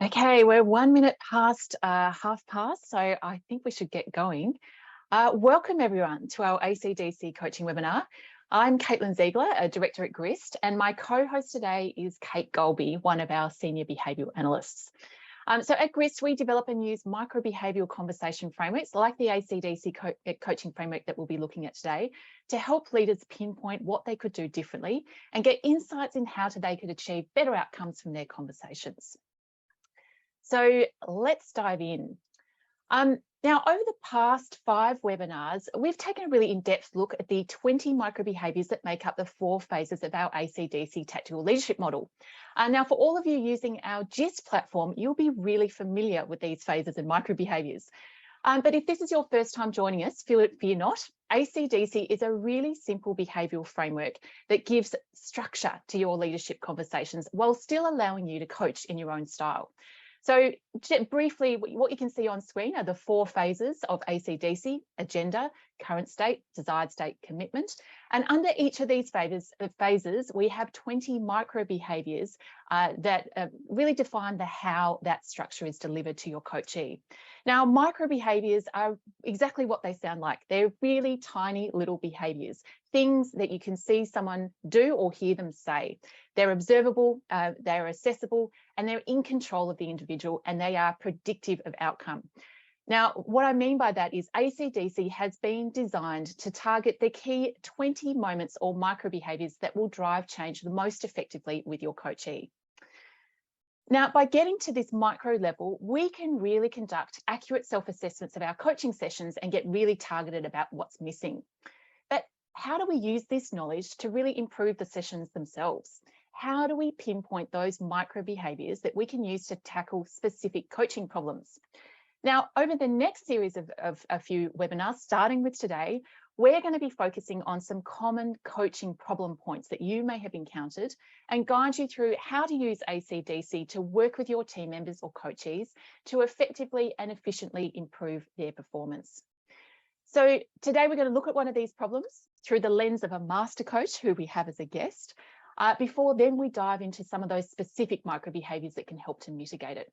Okay, we're 1 minute past half past, so I think we should get going. Welcome everyone to our ACDC coaching webinar. I'm Caitlin Ziegler, a director at GRIST, and my co-host today is Kate Golby, one of our senior behavioural analysts. So at GRIST, we develop and use micro-behavioural conversation frameworks like the ACDC coaching framework that we'll be looking at today to help leaders pinpoint what they could do differently and get insights in how they could achieve better outcomes from their conversations. So let's dive in. Now, over the past 5 webinars, we've taken a really in-depth look at the 20 micro-behaviours that make up the 4 phases of our ACDC Tactical Leadership model. Now, for all of you using our GIST platform, you'll be really familiar with these phases and micro-behaviours. But if this is your first time joining us, fear not. ACDC is a really simple behavioural framework that gives structure to your leadership conversations while still allowing you to coach in your own style. So briefly, what you can see on screen are the 4 phases of ACDC: agenda, current state, desired state, commitment. And under each of these phases, we have 20 micro behaviours that really define the how that structure is delivered to your coachee. Now, micro behaviours are exactly what they sound like. They're really tiny little behaviours, things that you can see someone do or hear them say. They're observable, they're assessable, and they're in control of the individual, and they are predictive of outcome. Now, what I mean by that is ACDC has been designed to target the key 20 moments or micro behaviours that will drive change the most effectively with your coachee. Now, by getting to this micro level, we can really conduct accurate self-assessments of our coaching sessions and get really targeted about what's missing. But how do we use this knowledge to really improve the sessions themselves? How do we pinpoint those micro behaviours that we can use to tackle specific coaching problems? Now, over the next series of a few webinars, starting with today, we're going to be focusing on some common coaching problem points that you may have encountered and guide you through how to use ACDC to work with your team members or coachees to effectively and efficiently improve their performance. So today we're going to look at one of these problems through the lens of a master coach who we have as a guest. Before then, we dive into some of those specific micro behaviours that can help to mitigate it.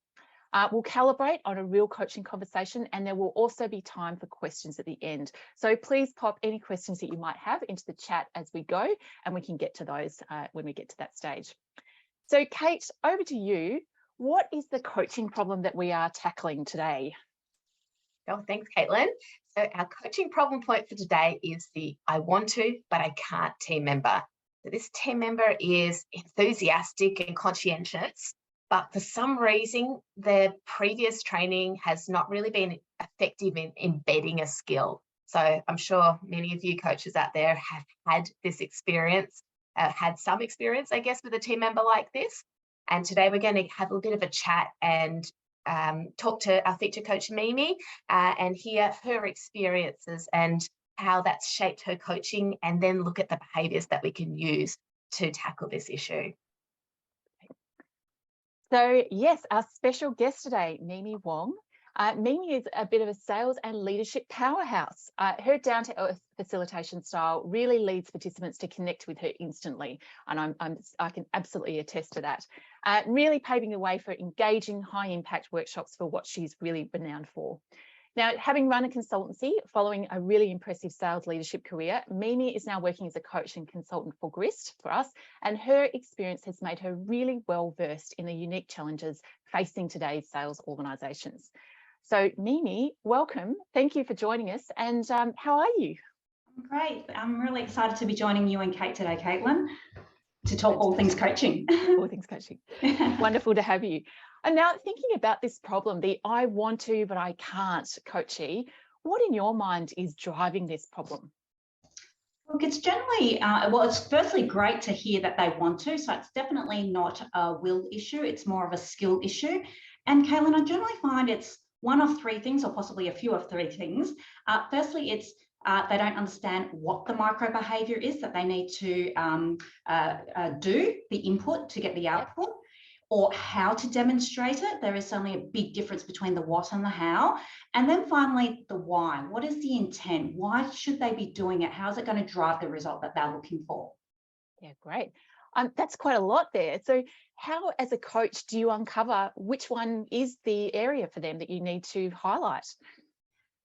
We'll calibrate on a real coaching conversation, and there will also be time for questions at the end. So please pop any questions that you might have into the chat as we go, and we can get to those when we get to that stage. So Kate, over to you. What is the coaching problem that we are tackling today? Oh, thanks, Caitlin. So our coaching problem point for today is the I want to, but I can't team member. So this team member is enthusiastic and conscientious, but for some reason, their previous training has not really been effective in embedding a skill. So I'm sure many of you coaches out there have had this experience, had some experience, I guess, with a team member like this. And today we're going to have a bit of a chat and talk to our feature coach, Mimi, and hear her experiences and how that's shaped her coaching, and then look at the behaviours that we can use to tackle this issue. So yes, our special guest today, Mimi Wong. Mimi is a bit of a sales and leadership powerhouse. Her down-to-earth facilitation style really leads participants to connect with her instantly, and I can absolutely attest to that. Really paving the way for engaging, high-impact workshops for what she's really renowned for. Now, having run a consultancy following a really impressive sales leadership career, Mimi is now working as a coach and consultant for GRIST for us, and her experience has made her really well versed in the unique challenges facing today's sales organisations. So Mimi, welcome. Thank you for joining us. And how are you? Great. I'm really excited to be joining you and Kate today, Caitlin, to talk all things coaching. All things coaching. Wonderful to have you. And now thinking about this problem, the I want to, but I can't coachee, what in your mind is driving this problem? Look, it's generally, well, it's firstly great to hear that they want to. So it's definitely not a will issue. It's more of a skill issue. And Caitlin, I generally find it's one of 3 things, or possibly a few of 3 things. Firstly, it's they don't understand what the micro behaviour is that they need to do, the input to get the output, or how to demonstrate it. There is certainly a big difference between the what and the how. And then finally, the why. What is the intent? Why should they be doing it? How is it going to drive the result that they're looking for? Yeah, great. That's quite a lot there. So how, as a coach, do you uncover which one is the area for them that you need to highlight?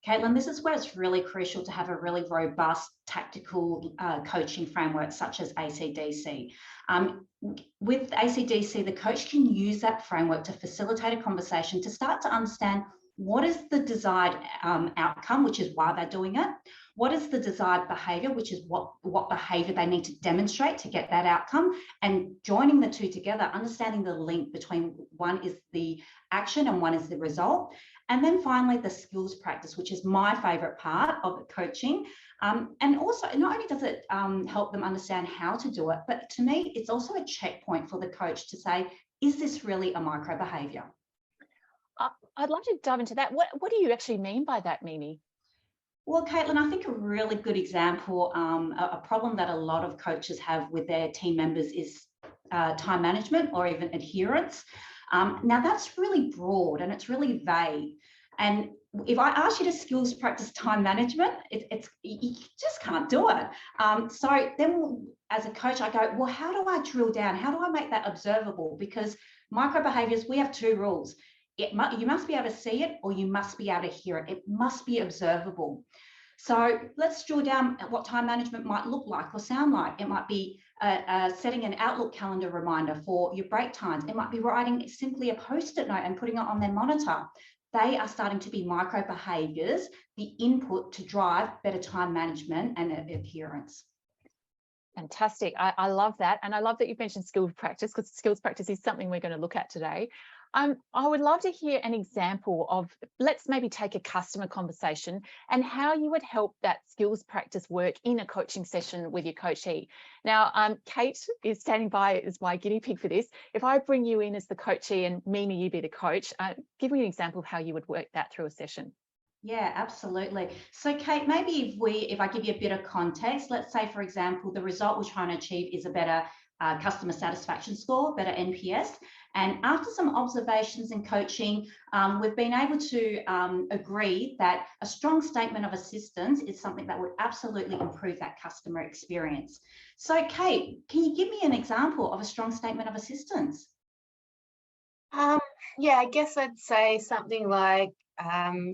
Caitlin, this is where it's really crucial to have a really robust tactical coaching framework such as ACDC. With ACDC, the coach can use that framework to facilitate a conversation, to start to understand what is the desired outcome, which is why they're doing it. What is the desired behaviour, which is what behaviour they need to demonstrate to get that outcome, and joining the two together, understanding the link between one is the action and one is the result. And then finally, the skills practice, which is my favourite part of coaching. And also, not only does it help them understand how to do it, but to me, it's also a checkpoint for the coach to say, is this really a micro behaviour? I'd love to dive into that. What do you actually mean by that, Mimi? Well, Caitlin, I think a really good example, a problem that a lot of coaches have with their team members is time management or even adherence. Now, that's really broad and it's really vague. And if I ask you to skills practice time management, you just can't do it. So then as a coach, I go, well, how do I drill down? How do I make that observable? Because micro behaviours, we have two rules. You must be able to see it or you must be able to hear it. It must be observable. So let's drill down at what time management might look like or sound like. It might be setting an Outlook calendar reminder for your break times. It might be writing simply a post-it note and putting it on their monitor. They are starting to be micro behaviours, the input to drive better time management and adherence. Fantastic. I love that. And I love that you've mentioned skills practice, because skills practice is something we're going to look at today. I would love to hear an example of, let's maybe take a customer conversation and how you would help that skills practice work in a coaching session with your coachee. Now, Kate is standing by as my guinea pig for this. If I bring you in as the coachee and Mimi, you be the coach, give me an example of how you would work that through a session. Yeah, absolutely. So Kate, maybe if I give you a bit of context, let's say, for example, the result we're trying to achieve is a better customer satisfaction score, better NPS. And after some observations and coaching, we've been able to agree that a strong statement of assistance is something that would absolutely improve that customer experience. So Kate, can you give me an example of a strong statement of assistance? Yeah, I guess I'd say something like,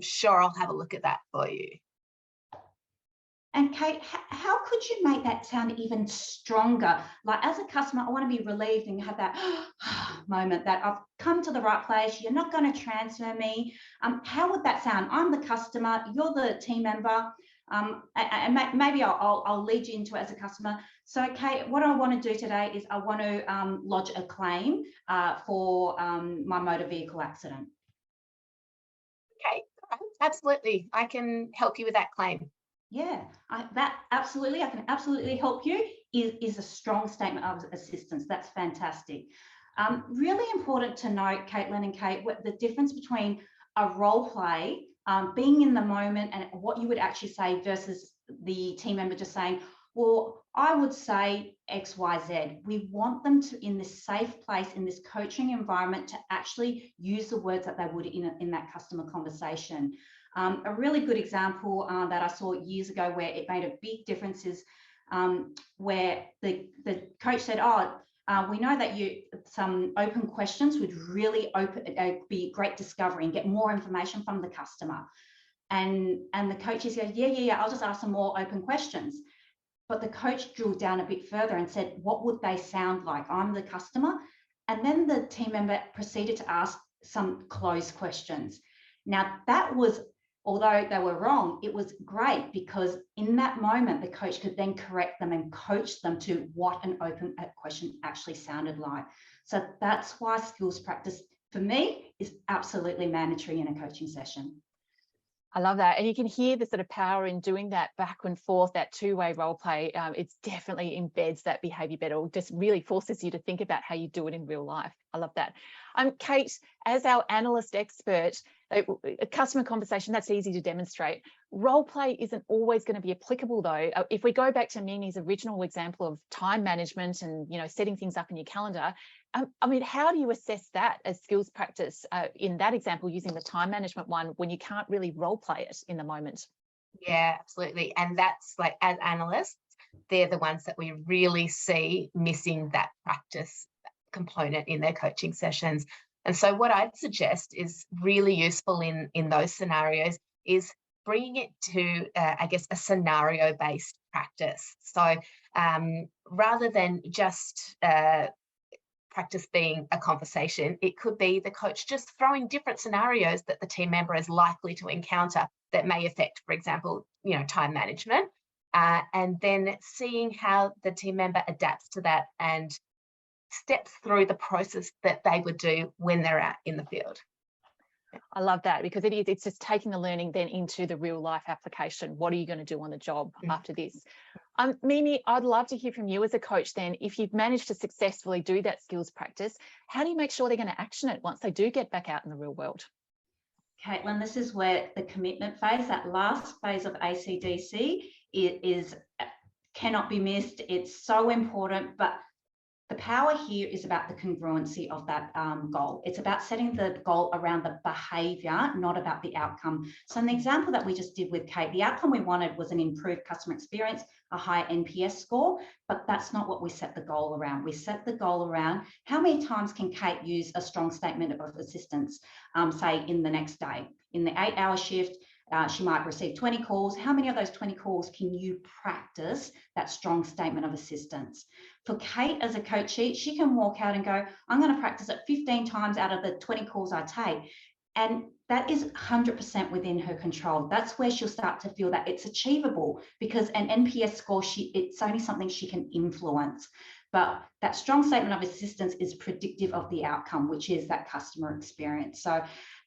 sure, I'll have a look at that for you. And Kate, how could you make that sound even stronger? Like, as a customer, I want to be relieved and have that moment that I've come to the right place. You're not going to transfer me. How would that sound? I'm the customer, you're the team member. And maybe I'll lead you into it as a customer. So Kate, what I want to do today is I want to lodge a claim for my motor vehicle accident. Okay, absolutely. I can help you with that claim. Yeah, I can absolutely help you is a strong statement of assistance. That's fantastic. Really important to note, Caitlin and Kate, what the difference between a role play, being in the moment and what you would actually say versus the team member just saying, well, I would say X, Y, Z. We want them to, in this safe place, in this coaching environment, to actually use the words that they would in that customer conversation. A really good example that I saw years ago where it made a big difference is where the coach said, we know that some open questions would really be great discovery and get more information from the customer. And the coaches go, yeah, I'll just ask some more open questions. But the coach drilled down a bit further and said, what would they sound like? I'm the customer. And then the team member proceeded to ask some closed questions. Now that was, although they were wrong, it was great because in that moment, the coach could then correct them and coach them to what an open question actually sounded like. So that's why skills practice, for me, is absolutely mandatory in a coaching session. I love that. And you can hear the sort of power in doing that back and forth, that two-way role play. It's definitely embeds that behavior better, or just really forces you to think about how you do it in real life. I love that. Kate, as our analyst expert, a customer conversation, that's easy to demonstrate. Role play isn't always going to be applicable though. If we go back to Mimi's original example of time management and, setting things up in your calendar, I mean, how do you assess that as skills practice in that example, using the time management one, when you can't really role play it in the moment? Yeah, absolutely. And that's like, as analysts, they're the ones that we really see missing that practice component in their coaching sessions. And so what I'd suggest is really useful in those scenarios is bringing it to, I guess, a scenario-based practice. So rather than just practice being a conversation, it could be the coach just throwing different scenarios that the team member is likely to encounter that may affect, for example, time management, and then seeing how the team member adapts to that and steps through the process that they would do when they're out in the field. I love that, because it's just taking the learning then into the real life application. What are you going to do on the job after this? Mimi, I'd love to hear from you as a coach then. If you've managed to successfully do that skills practice, how do you make sure they're going to action it once they do get back out in the real world? Caitlin, this is where the commitment phase, that last phase of ACDC, cannot be missed. It's so important, but the power here is about the congruency of that goal. It's about setting the goal around the behaviour, not about the outcome. So in the example that we just did with Kate, the outcome we wanted was an improved customer experience, a higher NPS score, but that's not what we set the goal around. We set the goal around how many times can Kate use a strong statement of assistance, say in the next day. In the 8-hour shift, she might receive 20 calls. How many of those 20 calls can you practice that strong statement of assistance? For Kate as a coachee, she can walk out and go, I'm going to practice it 15 times out of the 20 calls I take. And that is 100% within her control. That's where she'll start to feel that it's achievable, because an NPS score, it's only something she can influence. But that strong statement of assistance is predictive of the outcome, which is that customer experience. So,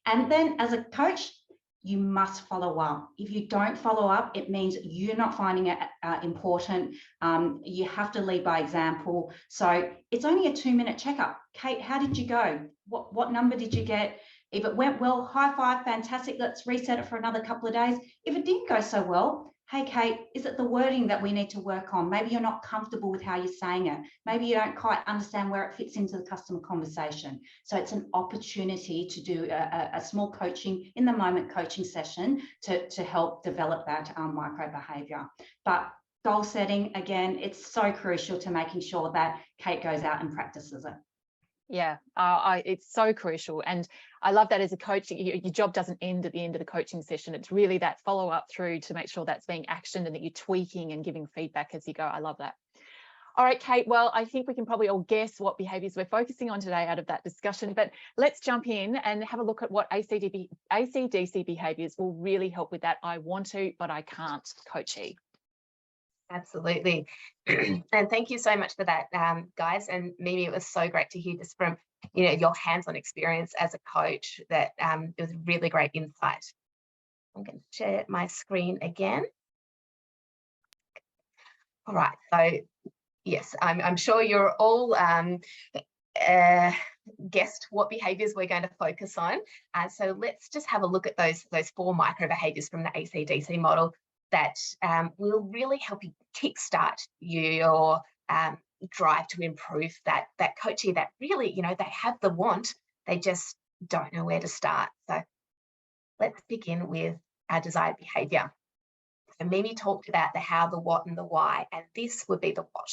and then as a coach, you must follow up. If you don't follow up, it means you're not finding it important. You have to lead by example. So it's only a 2-minute checkup. Kate, how did you go? What number did you get? If it went well, high five, fantastic. Let's reset it for another couple of days. If it didn't go so well, hey, Kate, is it the wording that we need to work on? Maybe you're not comfortable with how you're saying it. Maybe you don't quite understand where it fits into the customer conversation. So it's an opportunity to do a small coaching, in the moment coaching session to help develop that micro behaviour. But goal setting, again, it's so crucial to making sure that Kate goes out and practices it. Yeah, it's so crucial. And I love that as a coach, your job doesn't end at the end of the coaching session. It's really that follow up through to make sure that's being actioned and that you're tweaking and giving feedback as you go. I love that. All right, Kate, well, I think we can probably all guess what behaviours we're focusing on today out of that discussion, but let's jump in and have a look at what ACDC behaviours will really help with that I want to, but I can't coachee. Absolutely. And thank you so much for that, guys. And Mimi, it was so great to hear this from, your hands-on experience as a coach. That it was really great insight. I'm going to share my screen again. All right. So yes, I'm sure you're all guessed what behaviours we're going to focus on. So let's just have a look at those 4 micro behaviours from the ACDC model that will really help you kickstart your drive to improve that coachee that really, they have the want, they just don't know where to start. So let's begin with our desired behaviour. So Mimi talked about the how, the what, and the why, and this would be the what.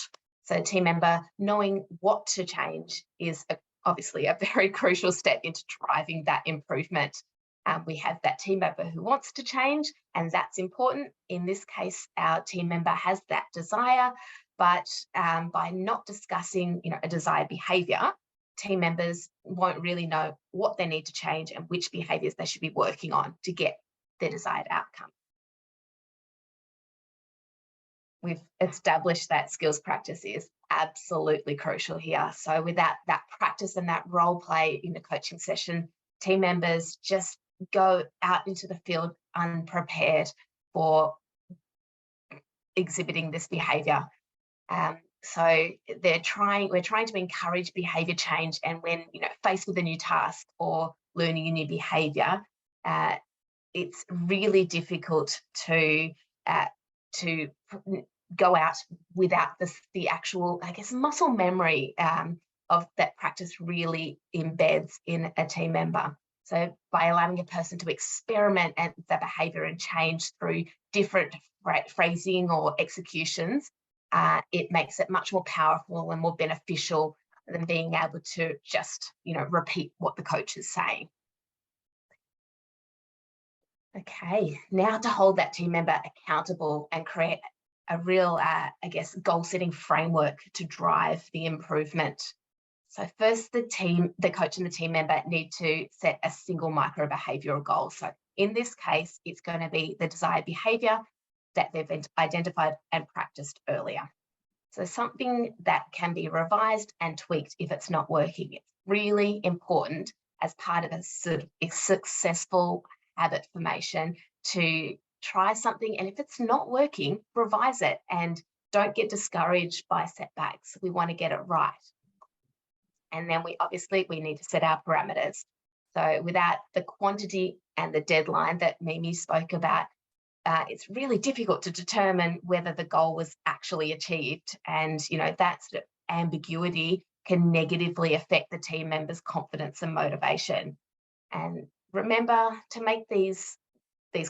So team member knowing what to change is obviously a very crucial step into driving that improvement. We have that team member who wants to change, and that's important. In this case, our team member has that desire, but by not discussing, a desired behaviour, team members won't really know what they need to change and which behaviours they should be working on to get their desired outcome. We've established that skills practice is absolutely crucial here. So without that practice and that role play in the coaching session, team members just go out into the field unprepared for exhibiting this behaviour. So we're trying to encourage behaviour change, and when faced with a new task or learning a new behaviour, it's really difficult to go out without the actual, I guess, muscle memory of that practice really embeds in a team member. So by allowing a person to experiment at the behaviour and change through different phrasing or executions, it makes it much more powerful and more beneficial than being able to just, repeat what the coach is saying. Okay, now to hold that team member accountable and create a real, goal-setting framework to drive the improvement. So first, the coach and the team member need to set a single micro-behavioural goal. So in this case, it's going to be the desired behaviour that they've identified and practiced earlier. So something that can be revised and tweaked if it's not working. It's really important as part of a successful habit formation to try something, and if it's not working, revise it and don't get discouraged by setbacks. We want to get it right. And then we need to set our parameters. So without the quantity and the deadline that Mimi spoke about, it's really difficult to determine whether the goal was actually achieved. And, that sort of ambiguity can negatively affect the team members' confidence and motivation. And remember to make these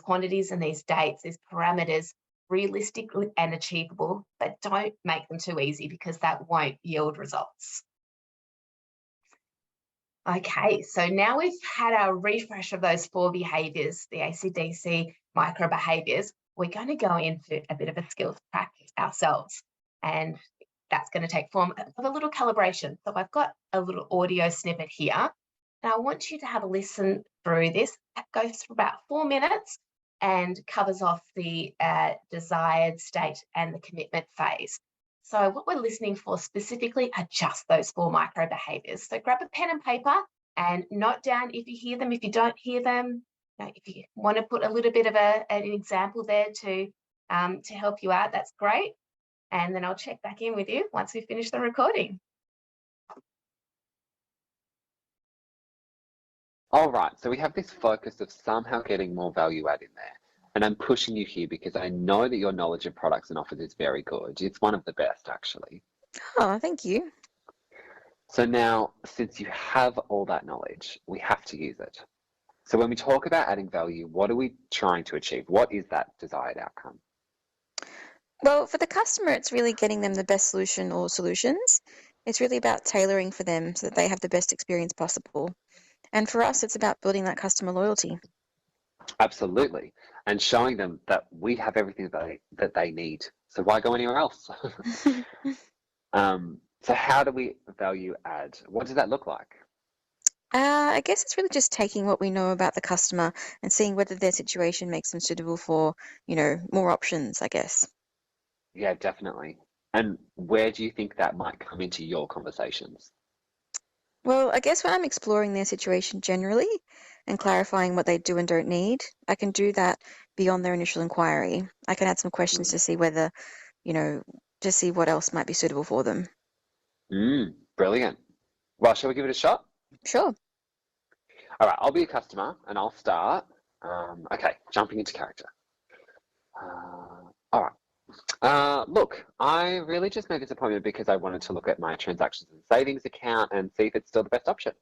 quantities and these dates, these parameters, realistic and achievable, but don't make them too easy because that won't yield results. Okay, so now we've had our refresh of those 4 behaviours, the ACDC micro-behaviours, we're going to go into a bit of a skills practice ourselves. And that's going to take form of a little calibration. So I've got a little audio snippet here. And I want you to have a listen through this. That goes for about 4 minutes and covers off the desired state and the commitment phase. So what we're listening for specifically are just those 4 micro-behaviours. So grab a pen and paper and note down if you hear them, if you don't hear them. If you want to put a little bit of an example there to help you out, that's great. And then I'll check back in with you once we finish the recording. All right, so we have this focus of somehow getting more value add in there. And I'm pushing you here because I know that your knowledge of products and offers is very good. It's one of the best, actually. Oh, thank you. So now, since you have all that knowledge, we have to use it. So when we talk about adding value, what are we trying to achieve? What is that desired outcome? Well, for the customer, it's really getting them the best solution or solutions. It's really about tailoring for them so that they have the best experience possible. And for us, it's about building that customer loyalty. Absolutely. And showing them that we have everything that they need. So why go anywhere else? So how do we value add? What does that look like? I guess it's really just taking what we know about the customer and seeing whether their situation makes them suitable for, more options, I guess. Yeah, definitely. And where do you think that might come into your conversations? Well, I guess when I'm exploring their situation generally and clarifying what they do and don't need, I can do that beyond their initial inquiry. I can add some questions to see whether, to see what else might be suitable for them. Brilliant. Well, shall we give it a shot? Sure. All right, I'll be a customer and I'll start. Okay, jumping into character. All right. Look, I really just made this appointment because I wanted to look at my transactions and savings account and see if it's still the best option.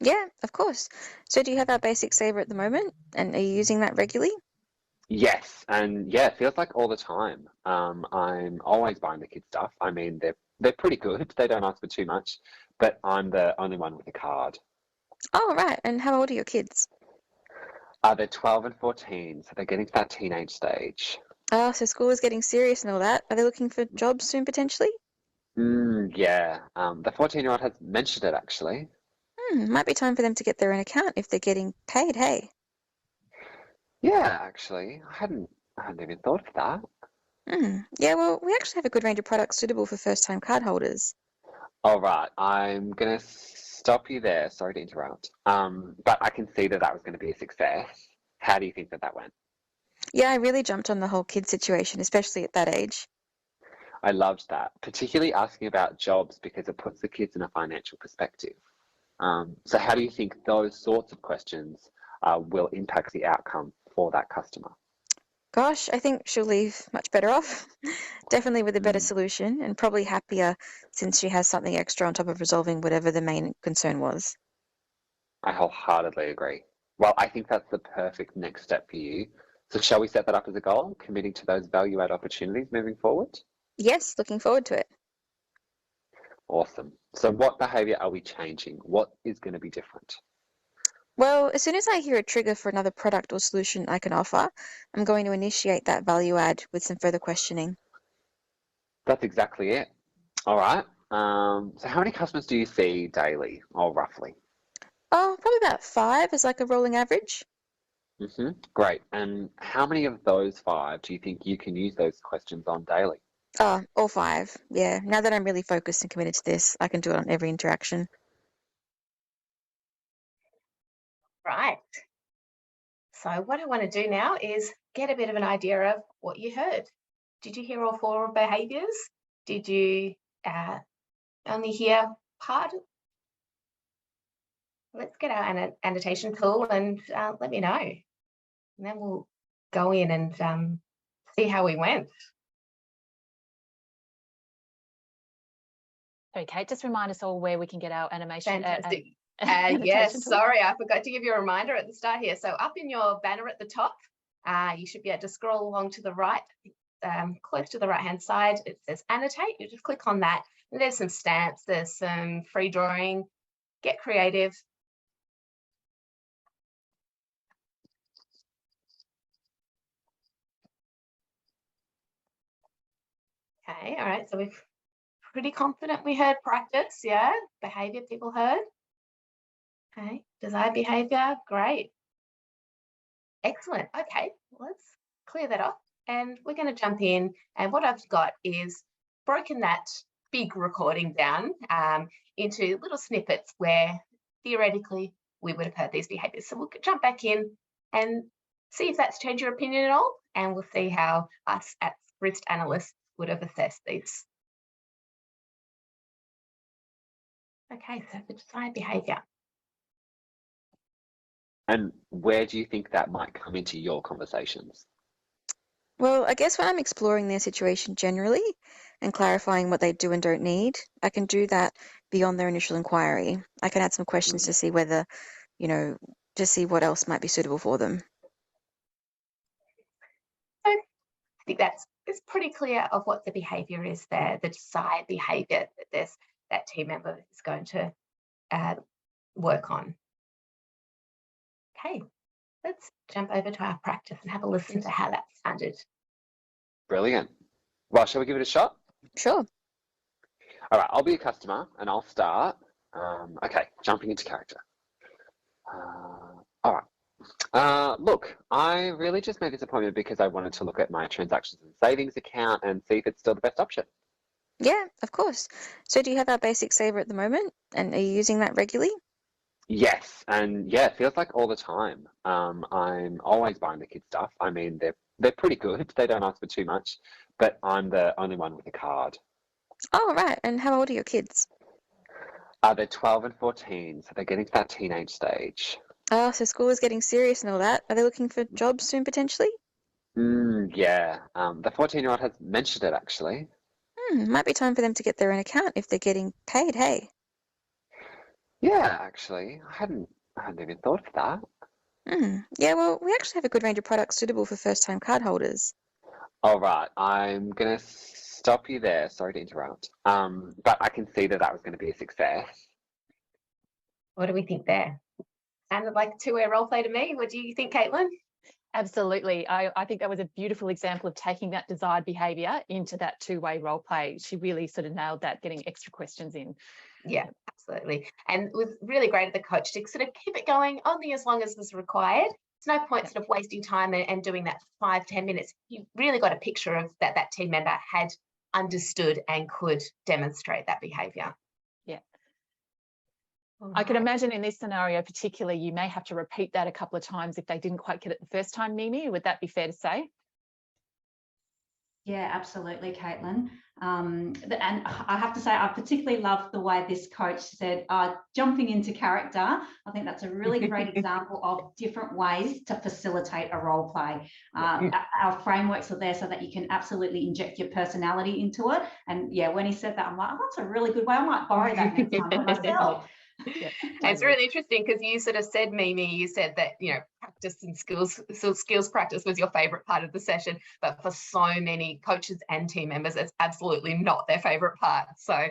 Yeah, of course. So do you have our basic saver at the moment? And are you using that regularly? Yes, and yeah, it feels like all the time. I'm always buying the kids stuff. I mean, they're pretty good. They don't ask for too much, but I'm the only one with a card. Oh, right. And how old are your kids? They're 12 and 14, so they're getting to that teenage stage. Oh, so school is getting serious and all that. Are they looking for jobs soon, potentially? Yeah. The 14-year-old has mentioned it, actually. Might be time for them to get their own account if they're getting paid, hey? Yeah, actually. I hadn't even thought of that. Yeah, well, we actually have a good range of products suitable for first-time card holders. All right. I'm going to stop you there. Sorry to interrupt. But I can see that was going to be a success. How do you think that went? Yeah, I really jumped on the whole kid situation, especially at that age. I loved that, particularly asking about jobs because it puts the kids in a financial perspective. So how do you think those sorts of questions will impact the outcome for that customer? Gosh, I think she'll leave much better off. Definitely with a better solution and probably happier since she has something extra on top of resolving whatever the main concern was. I wholeheartedly agree. Well, I think that's the perfect next step for you. So shall we set that up as a goal, committing to those value-add opportunities moving forward? Yes, looking forward to it. Awesome. So what behavior are we changing? What is going to be different? Well, as soon as I hear a trigger for another product or solution I can offer, I'm going to initiate that value add with some further questioning. That's exactly it. All right. So how many customers do you see daily, or roughly? Oh, probably about 5 as like a rolling average. Great. And how many of those 5 do you think you can use those questions on daily? Oh, all 5. Yeah. Now that I'm really focused and committed to this, I can do it on every interaction. Right. So what I want to do now is get a bit of an idea of what you heard. Did you hear all 4 behaviours? Did you only hear part? Let's get our annotation tool and let me know. And then we'll go in and see how we went. Okay, Kate, just remind us all where we can get our animation. Fantastic. Annotation Yes, tool. sorry, I forgot to give you a reminder at the start here. So up in your banner at the top, you should be able to scroll along to the right, close to the right-hand side. It says annotate. You just click on that. And there's some stamps, there's some free drawing. Get creative. Okay, all right, so we're pretty confident we heard practice, yeah? Behavior people heard. Okay, desired behavior, great. Excellent, okay, let's clear that off. And we're gonna jump in, and what I've got is broken that big recording down into little snippets where theoretically we would have heard these behaviors. So we'll jump back in and see if that's changed your opinion at all, and we'll see how us as risk analysts would have assessed these. Okay, so the desired behavior. And where do you think that might come into your conversations? Well, I guess when I'm exploring their situation generally and clarifying what they do and don't need, I can do that beyond their initial inquiry. I can add some questions to see whether, to see what else might be suitable for them. So I think it's pretty clear of what the behavior is there, the desired behavior that team member is going to work on. Okay, let's jump over to our practice and have a listen to how that sounded. Brilliant. Well, shall we give it a shot? Sure. All right, I'll be a customer and I'll start. Okay, jumping into character. All right. Look, I really just made this appointment because I wanted to look at my transactions and savings account and see if it's still the best option. Yeah, of course. So do you have our basic saver at the moment? And are you using that regularly? Yes, and yeah, it feels like all the time. I'm always buying the kids stuff. I mean, they're pretty good. They don't ask for too much, but I'm the only one with a card. Oh, right. And how old are your kids? They're 12 and 14, so they're getting to that teenage stage. Oh, so school is getting serious and all that. Are they looking for jobs soon, potentially? Yeah. The 14-year-old has mentioned it, actually. Might be time for them to get their own account if they're getting paid, hey? Yeah, actually, I hadn't even thought of that. Yeah, well, we actually have a good range of products suitable for first-time card holders. All right, I'm gonna stop you there. Sorry to interrupt. But I can see that was going to be a success. What do we think there? Sounded like a two-way role play to me. What do you think, Caitlin? Absolutely. I think that was a beautiful example of taking that desired behaviour into that two-way role play. She really sort of nailed that, getting extra questions in. Yeah, absolutely. And it was really great of the coach to sort of keep it going only as long as was required. There's no point sort of wasting time and doing that for 5-10 minutes. You really got a picture of that team member had understood and could demonstrate that behaviour. Yeah. All I can right. imagine in this scenario particularly, you may have to repeat that a couple of times if they didn't quite get it the first time, Mimi. Would that be fair to say? Yeah, absolutely, Caitlin. And I have to say, I particularly love the way this coach said, jumping into character. I think that's a really great example of different ways to facilitate a role play. Our frameworks are there so that you can absolutely inject your personality into it. And yeah, when he said that, I'm like, oh, that's a really good way. I might borrow that next time for myself. Yeah, And it's really interesting because you sort of said, Mimi, you said that, you know, practice and skills practice was your favorite part of the session, but for so many coaches and team members, it's absolutely not their favorite part. So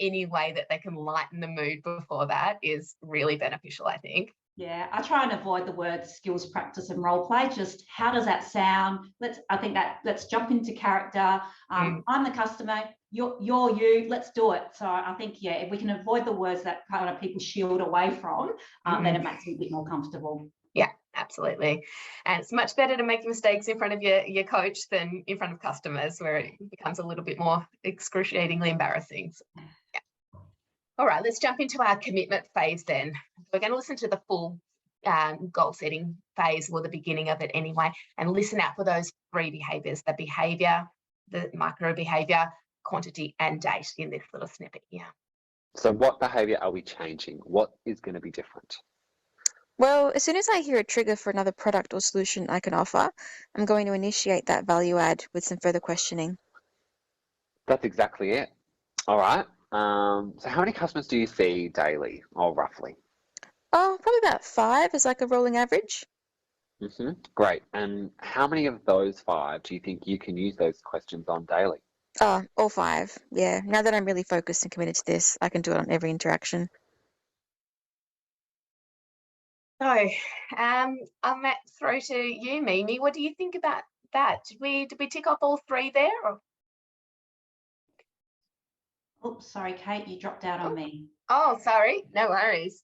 any way that they can lighten the mood before that is really beneficial, I think. Yeah, I try and avoid the words skills practice and role play. Just how does that sound? Let's jump into character. I'm the customer, you're you, let's do it. So I think, yeah, if we can avoid the words that kind of people shield away from, then it makes me a bit more comfortable. Yeah, absolutely. And it's much better to make mistakes in front of your coach than in front of customers, where it becomes a little bit more excruciatingly embarrassing. So, yeah. All right, let's jump into our commitment phase then. We're going to listen to the full goal setting phase, or the beginning of it anyway, and listen out for those 3 behaviours: the behaviour, the micro behaviour, quantity and date in this little snippet here. So what behaviour are we changing? What is going to be different? Well, as soon as I hear a trigger for another product or solution I can offer, I'm going to initiate that value add with some further questioning. That's exactly it. All right. So how many customers do you see daily, or roughly? Oh, probably about 5 as like a rolling average. Great. And how many of those 5 do you think you can use those questions on daily? Oh, all 5. Yeah. Now that I'm really focused and committed to this, I can do it on every interaction. So I might throw to you, Mimi. What do you think about that? Did we tick off all 3 there? Or? Oops, sorry, Kate, you dropped out on me. Oh, sorry, no worries.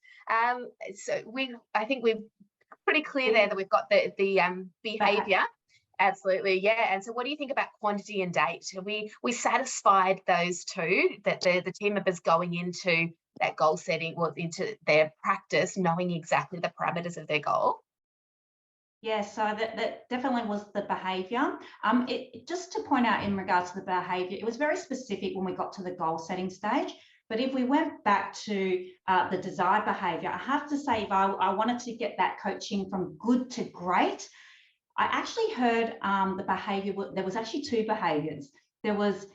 So I think we're pretty clear there that we've got the behaviour. Absolutely, yeah. And so what do you think about quantity and date? Are we satisfied those 2, that the team members going into that goal setting, or into their practice, knowing exactly the parameters of their goal? Yeah, so that definitely was the behaviour. Just to point out in regards to the behaviour, it was very specific when we got to the goal setting stage. But if we went back to the desired behaviour, I have to say, if I wanted to get that coaching from good to great, I actually heard the behaviour, there was actually 2 behaviours. There was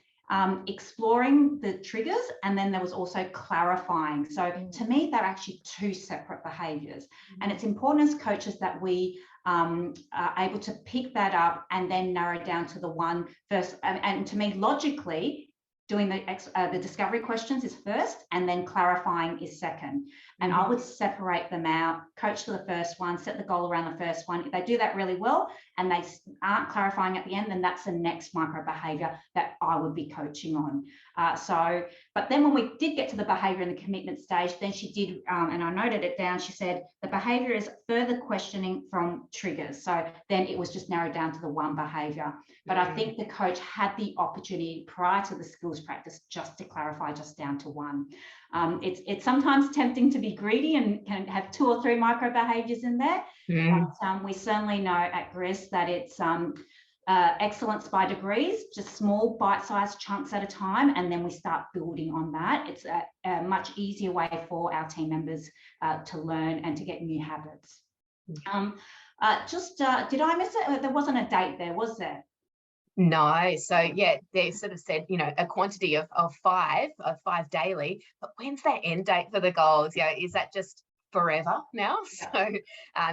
exploring the triggers, and then there was also clarifying. So to me, they're actually 2 separate behaviours. And it's important as coaches that we are able to pick that up and then narrow down to the one first. And to me, logically, doing the discovery questions is first, and then clarifying is second. And I would separate them out, coach to the first one, set the goal around the first one. If they do that really well and they aren't clarifying at the end, then that's the next micro behavior that I would be coaching on. But then when we did get to the behavior in the commitment stage, then she did, and I noted it down, she said the behavior is further questioning from triggers. So then it was just narrowed down to the 1 behavior. But I think the coach had the opportunity prior to the skills practice just to clarify just down to 1. It's sometimes tempting to be greedy and can have 2 or 3 micro behaviors in there. But we certainly know at GRIS that it's excellence by degrees, just small bite-sized chunks at a time, and then we start building on that. It's a much easier way for our team members to learn and to get new habits. Did I miss it? There wasn't a date there, was there? No. So yeah, they sort of said, you know, a quantity of 5 daily, but when's that end date for the goals? Yeah, is that just forever now? So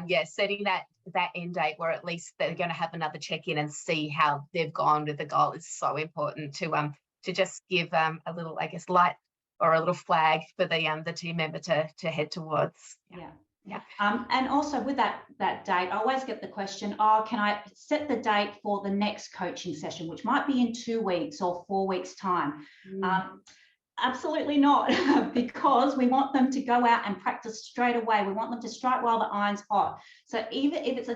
yeah, setting that end date where at least they're going to have another check-in and see how they've gone with the goal is so important to just give a little, I guess, light or a little flag for the team member to head towards. Yeah. And also with that date, I always get the question, can I set the date for the next coaching session, which might be in 2 weeks or 4 weeks time? Absolutely not, because we want them to go out and practice straight away. We want them to strike while the iron's hot. So even if it's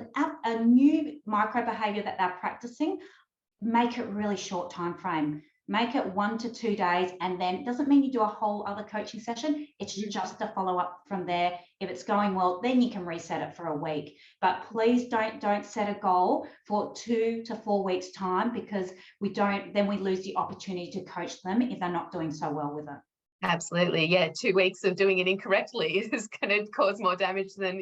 a new micro behavior that they're practicing, make it really short time frame. Make it 1 to 2 days, and then it doesn't mean you do a whole other coaching session. It's just a follow up from there. If it's going well, then you can reset it for a week. But please don't set a goal for 2 to 4 weeks time, because then we lose the opportunity to coach them if they're not doing so well with it. Absolutely, yeah. 2 weeks of doing it incorrectly is going to cause more damage than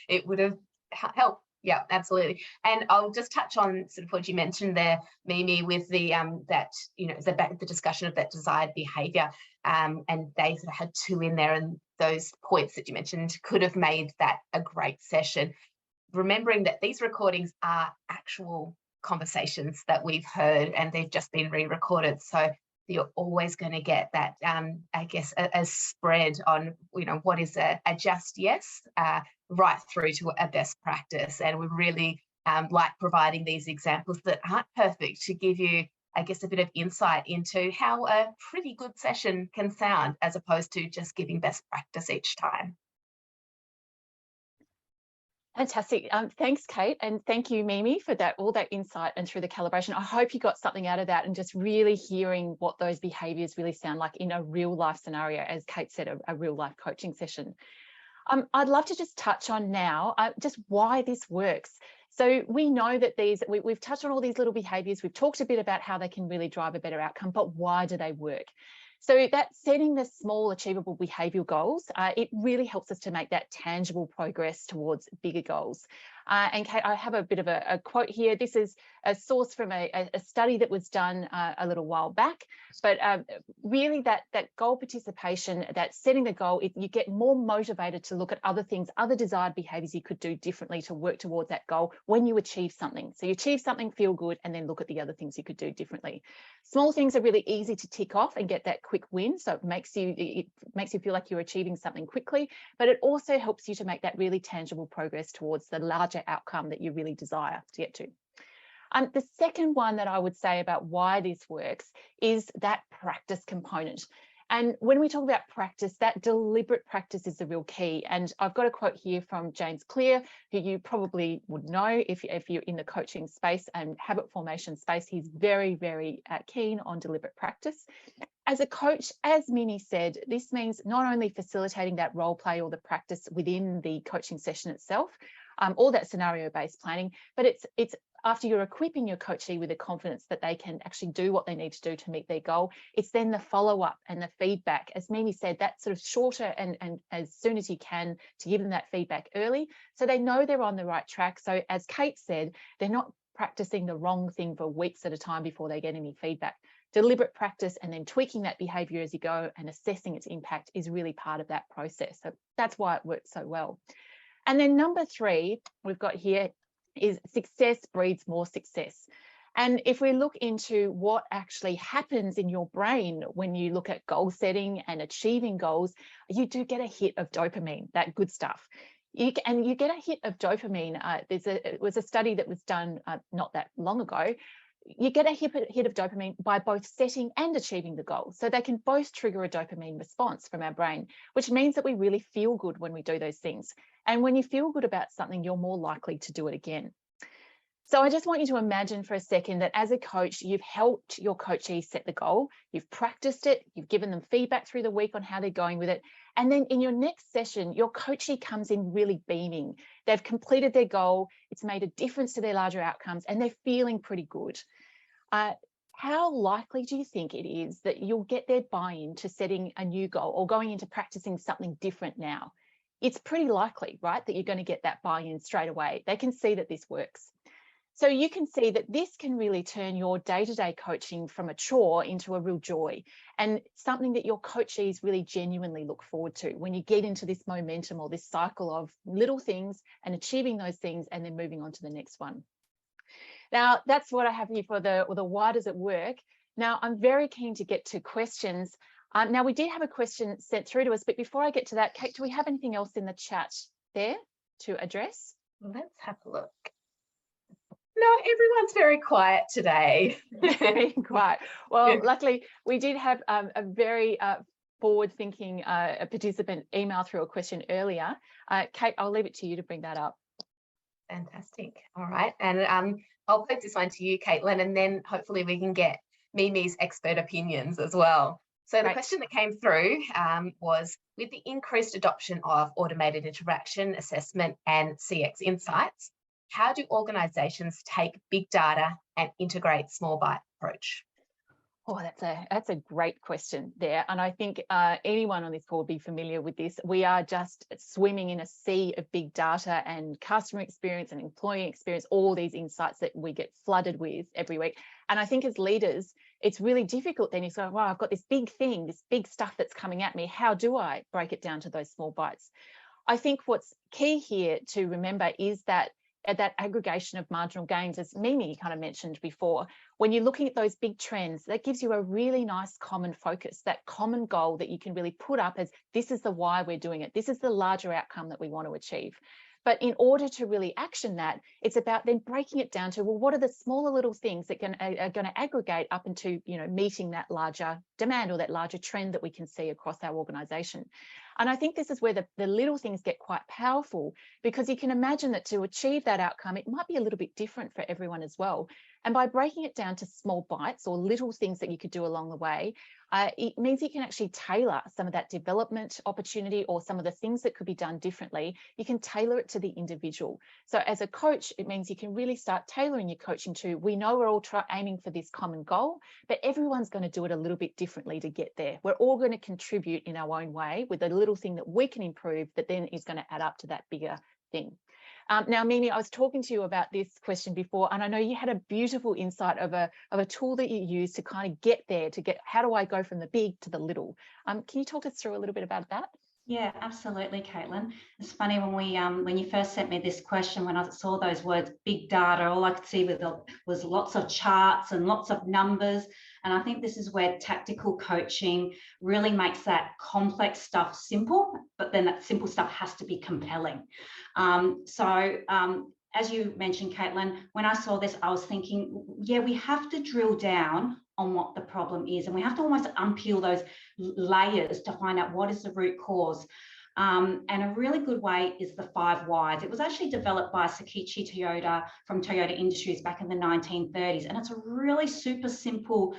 it would have helped. Yeah, absolutely. And I'll just touch on sort of what you mentioned there, Mimi, with the the discussion of that desired behaviour, and they sort of had 2 in there, and those points that you mentioned could have made that a great session. Remembering that these recordings are actual conversations that we've heard and they've just been re-recorded. So you're always going to get that, I guess, a spread on, what is a just yes, right through to a best practice. And we really like providing these examples that aren't perfect to give you, I guess, a bit of insight into how a pretty good session can sound, as opposed to just giving best practice each time. Fantastic. Thanks, Kate. And thank you, Mimi, for all that insight and through the calibration. I hope you got something out of that and just really hearing what those behaviours really sound like in a real life scenario, as Kate said, a real life coaching session. I'd love to just touch on now just why this works. So we know that we've touched on all these little behaviours. We've talked a bit about how they can really drive a better outcome, but why do they work? So that setting the small achievable behavioural goals, it really helps us to make that tangible progress towards bigger goals. And Kate, I have a bit of a quote here. This is a source from a study that was done a little while back, but really that goal participation, that setting the goal, you get more motivated to look at other things, other desired behaviours you could do differently to work towards that goal when you achieve something. So you achieve something, feel good, and then look at the other things you could do differently. Small things are really easy to tick off and get that quick win. So it makes you feel like you're achieving something quickly, but it also helps you to make that really tangible progress towards the larger outcome that you really desire to get to. The second one that I would say about why this works is that practice component. And when we talk about practice, that deliberate practice is the real key. And I've got a quote here from James Clear, who you probably would know if you're in the coaching space and habit formation space. He's very, very keen on deliberate practice. As a coach, as Mimi said, this means not only facilitating that role play or the practice within the coaching session itself, or that scenario-based planning, but it's after you're equipping your coachee with the confidence that they can actually do what they need to do to meet their goal, it's then the follow-up and the feedback. As Mimi said, that sort of shorter and as soon as you can to give them that feedback early so they know they're on the right track. So as Kate said, they're not practicing the wrong thing for weeks at a time before they get any feedback. Deliberate practice and then tweaking that behaviour as you go and assessing its impact is really part of that process. So that's why it works so well. And then number 3 we've got here is success breeds more success. And if we look into what actually happens in your brain when you look at goal setting and achieving goals, you do get a hit of dopamine, that good stuff. You get a hit of dopamine. It was a study that was done not that long ago. You get a hit of dopamine by both setting and achieving the goal. So they can both trigger a dopamine response from our brain, which means that we really feel good when we do those things. And when you feel good about something, you're more likely to do it again. So I just want you to imagine for a second that as a coach, you've helped your coachee set the goal, you've practiced it, you've given them feedback through the week on how they're going with it. And then in your next session, your coachee comes in really beaming. They've completed their goal, it's made a difference to their larger outcomes, and they're feeling pretty good. How likely do you think it is that you'll get their buy-in to setting a new goal or going into practicing something different now? It's pretty likely, right, that you're going to get that buy-in straight away. They can see that this works. So you can see that this can really turn your day-to-day coaching from a chore into a real joy and something that your coachees really genuinely look forward to when you get into this momentum or this cycle of little things and achieving those things and then moving on to the next one. Now, that's what I have here for the why does it work? Now, I'm very keen to get to questions. Now, we did have a question sent through to us, but before I get to that, Kate, do we have anything else in the chat there to address? Let's have a look. No, everyone's very quiet today. Very quiet. Well, luckily, we did have a very forward-thinking participant email through a question earlier. Kate, I'll leave it to you to bring that up. Fantastic. All right. And I'll put this one to you, Caitlin, and then hopefully we can get Mimi's expert opinions as well. So the question that came through was, with the increased adoption of automated interaction assessment and CX insights, how do organisations take big data and integrate small bite approach? Oh, that's a great question there. And I think anyone on this call will be familiar with this. We are just swimming in a sea of big data and customer experience and employee experience, all these insights that we get flooded with every week. And I think as leaders, it's really difficult then. You go, wow, I've got this big thing, this big stuff that's coming at me. How do I break it down to those small bites? I think what's key here to remember is that aggregation of marginal gains, as Mimi kind of mentioned before, when you're looking at those big trends, that gives you a really nice common focus, that common goal that you can really put up as this is the why we're doing it. This is the larger outcome that we want to achieve. But in order to really action that, it's about then breaking it down to, well, what are the smaller little things that are going to aggregate up into, meeting that larger demand or that larger trend that we can see across our organization. And I think this is where the little things get quite powerful, because you can imagine that to achieve that outcome, it might be a little bit different for everyone as well. And by breaking it down to small bites or little things that you could do along the way, it means you can actually tailor some of that development opportunity or some of the things that could be done differently. You can tailor it to the individual. So as a coach, it means you can really start tailoring your coaching to, we know we're all aiming for this common goal, but everyone's going to do it a little bit differently to get there. We're all going to contribute in our own way with a little thing that we can improve that then is going to add up to that bigger thing. Now, Mimi, I was talking to you about this question before, and I know you had a beautiful insight of a tool that you use to kind of get there, how do I go from the big to the little? Can you talk us through a little bit about that? Yeah, absolutely, Caitlin. It's funny when you first sent me this question, when I saw those words, big data, all I could see was lots of charts and lots of numbers. And I think this is where tactical coaching really makes that complex stuff simple, but then that simple stuff has to be compelling. As you mentioned, Caitlin, when I saw this, I was thinking, yeah, we have to drill down on what the problem is, and we have to almost unpeel those layers to find out what is the root cause. And a really good way is the 5 whys. It was actually developed by Sakichi Toyoda from Toyota Industries back in the 1930s. And it's a really super simple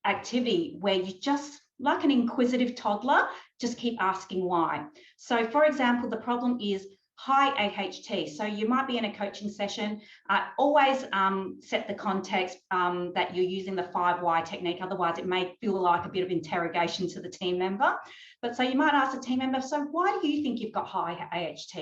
activity where you just, like an inquisitive toddler, just keep asking why. So for example, the problem is high AHT. So you might be in a coaching session, always set the context that you're using the 5 why technique. Otherwise, it may feel like a bit of interrogation to the team member. But so you might ask the team member, so why do you think you've got high AHT?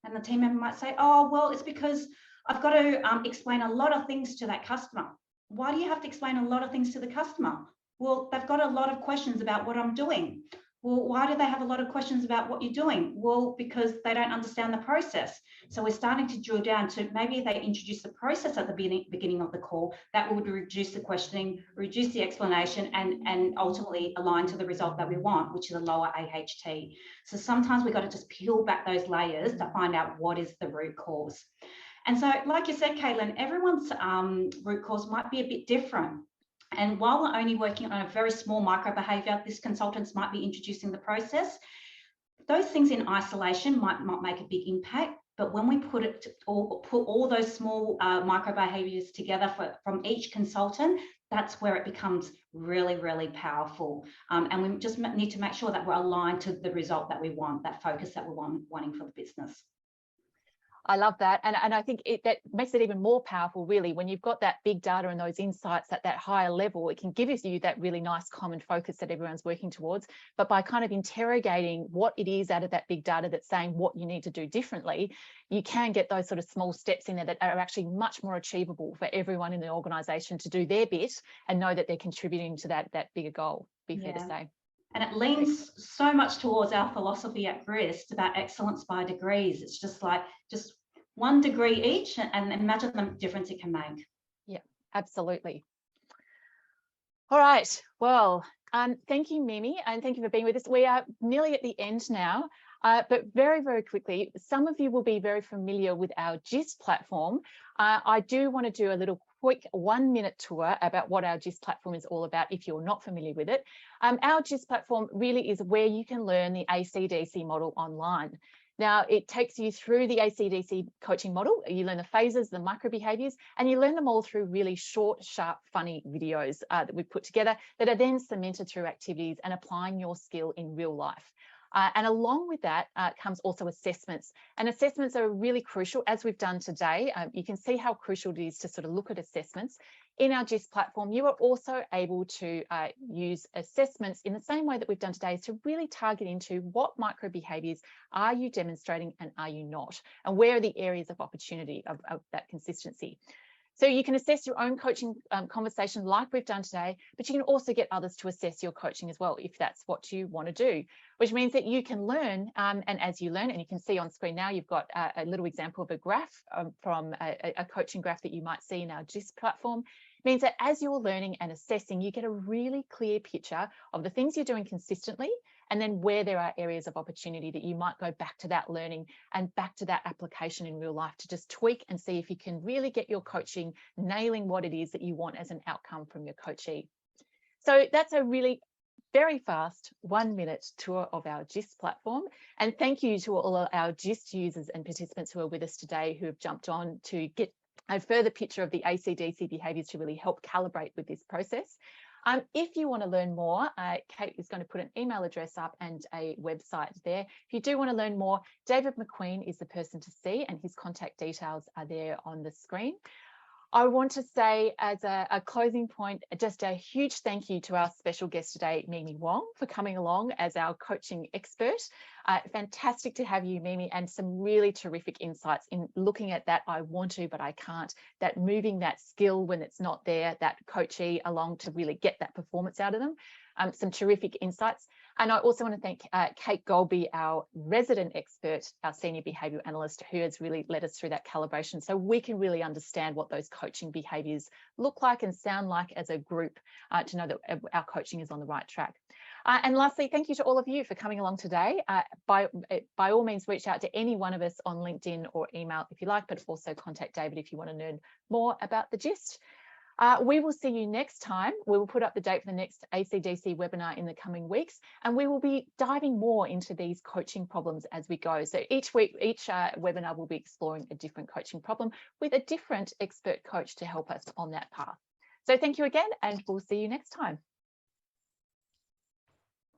And the team member might say, oh, well, it's because I've got to explain a lot of things to that customer. Why do you have to explain a lot of things to the customer? Well, they've got a lot of questions about what I'm doing. Well, why do they have a lot of questions about what you're doing? Well, because they don't understand the process. So we're starting to drill down to maybe if they introduce the process at the beginning of the call, that would reduce the questioning, reduce the explanation, and ultimately align to the result that we want, which is a lower AHT. So sometimes we've got to just peel back those layers to find out what is the root cause. And so, like you said, Caitlin, everyone's root cause might be a bit different. And while we're only working on a very small micro behaviour, this consultants might be introducing the process. Those things in isolation might not make a big impact, but when we put all those small micro behaviours together from each consultant, that's where it becomes really, really powerful. And we just need to make sure that we're aligned to the result that we want, that focus that we're wanting for the business. I love that. And I think that makes it even more powerful, really, when you've got that big data and those insights at that higher level. It can give you that really nice common focus that everyone's working towards. But by kind of interrogating what it is out of that big data that's saying what you need to do differently, you can get those sort of small steps in there that are actually much more achievable for everyone in the organisation to do their bit and know that they're contributing to that bigger goal, be fair to say. And it leans so much towards our philosophy at Grist about excellence by degrees. It's just 1 degree each, and imagine the difference it can make. Yeah, absolutely. All right. Well, thank you, Mimi, and thank you for being with us. We are nearly at the end now, but very, very quickly, some of you will be very familiar with our GIST platform. I do want to do a little quick 1-minute tour about what our GIST platform is all about if you're not familiar with it. Our GIST platform really is where you can learn the ACDC model online. Now, it takes you through the ACDC coaching model. You learn the phases, the micro-behaviours, and you learn them all through really short, sharp, funny videos that we've put together that are then cemented through activities and applying your skill in real life. And along with that comes also assessments. And assessments are really crucial, as we've done today. You can see how crucial it is to sort of look at assessments. In our GIST platform, you are also able to use assessments in the same way that we've done today, to really target into what micro behaviours are you demonstrating and are you not, and where are the areas of opportunity of that consistency. So you can assess your own coaching conversation like we've done today, but you can also get others to assess your coaching as well, if that's what you want to do, which means that you can learn, and as you learn, and you can see on screen now, you've got a little example of a graph from a coaching graph that you might see in our GIST platform. It means that as you're learning and assessing, you get a really clear picture of the things you're doing consistently, and then where there are areas of opportunity that you might go back to that learning and back to that application in real life to just tweak and see if you can really get your coaching nailing what it is that you want as an outcome from your coachee. So that's a really very fast 1-minute tour of our GIST platform. And thank you to all our GIST users and participants who are with us today, who have jumped on to get a further picture of the ACDC behaviours to really help calibrate with this process. If you want to learn more, Kate is going to put an email address up and a website there. If you do want to learn more, David McQueen is the person to see, and his contact details are there on the screen. I want to say, as a closing point, just a huge thank you to our special guest today, Mimi Wong, for coming along as our coaching expert. Fantastic to have you, Mimi, and some really terrific insights in looking at that I want to, but I can't, that moving that skill when it's not there, that coachee along to really get that performance out of them. Some terrific insights. And I also want to thank Kate Golby, our resident expert, our senior behavioural analyst, who has really led us through that calibration so we can really understand what those coaching behaviours look like and sound like as a group, to know that our coaching is on the right track. And lastly, thank you to all of you for coming along today. By all means, reach out to any one of us on LinkedIn or email if you like, but also contact David if you want to learn more about the GIST. We will see you next time. We will put up the date for the next ACDC webinar in the coming weeks, and we will be diving more into these coaching problems as we go. So each week, each webinar will be exploring a different coaching problem with a different expert coach to help us on that path. So thank you again, and we'll see you next time.